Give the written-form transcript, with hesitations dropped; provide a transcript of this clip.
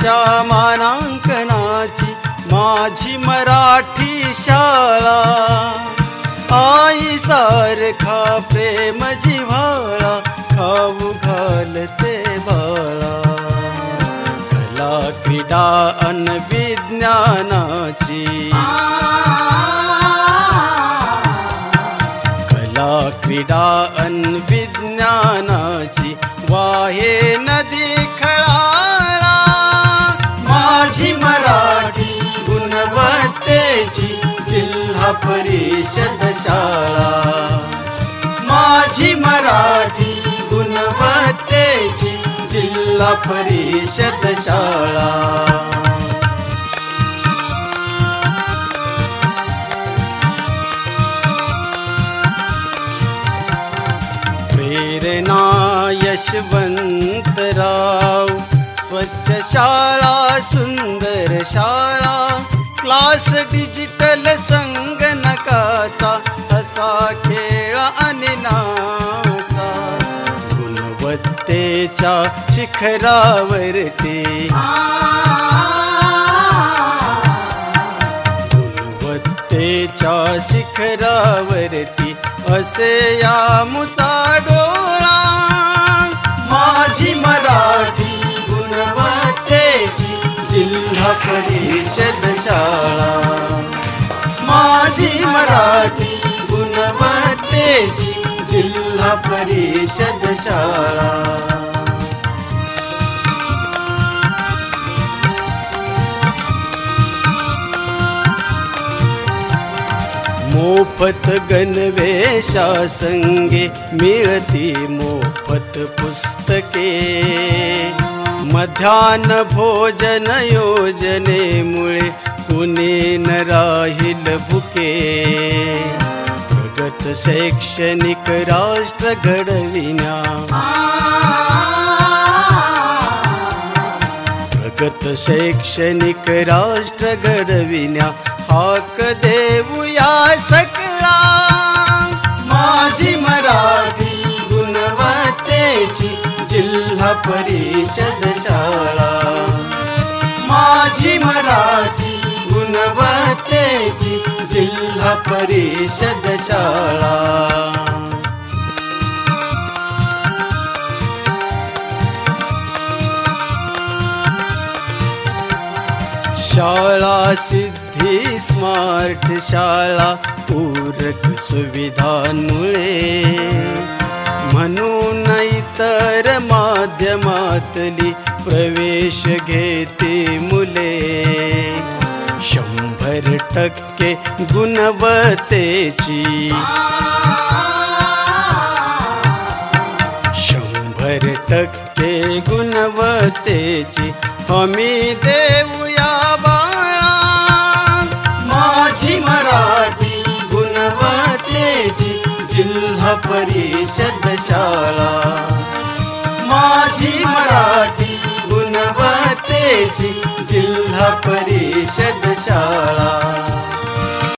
च्या मानांकनाची माझी मराठी शाळा। आई सारखा प्रेम जिव्हाळा खाऊ घालते बाळा। कला क्रीडा अन विज्ञानाची, कला क्रीडा अन विज्ञानाची वाहे नदी खळाळा। माझी मराठी गुणवत्तेची जिल्हा परिषद शाळा। माझी मराठी गुणवत्तेची जिल्हा परिषद शाळा। प्रेरणा यशवंतराव, स्वच्छ शाळा सुंदर शाळा। क्लास डिजिटल संगणकाचा असा खेळ आणि नाचा। गुणवत्तेच्या शिखरावरती, गुणवत्तेच्या शिखरावरती असे या मुचा डोळा। माझी मराठी गुणवत्तेची जिल्हा परिषद शाळा। माझी मराठी गुणवत्तेची जिल्हा परिषद शाळा। मोफत गणवेशासंगे मिळती मोफत पुस्तके। मध्यान्ह भोजन योजनेमुळे कुणी न राहील भुके। प्रगत शैक्षणिक राष्ट्र घडविण्या, प्रगत शैक्षणिक राष्ट्र घडविण्या हाक देऊया सकळा। माझी मराठी गुणवत्तेची जिल्हा परिषद शाळा। माझी मराठी गुणवत्तेची जिल्हा परिषद शाळा। शाळा सिद्धी स्मार्ट शाळा पूरक सुविधांमुळे। म्हणून इतर माध्यमातली प्रवेश घेते मुले। 100% गुणवत्तेची, 100% गुणवत्तेची हमी देऊया बाळा। माझी मराठी गुणवत्तेची जिल्हा परिषद शाळा। माझी मराठी गुणवत्तेची जिल्हा परिषद शाळा।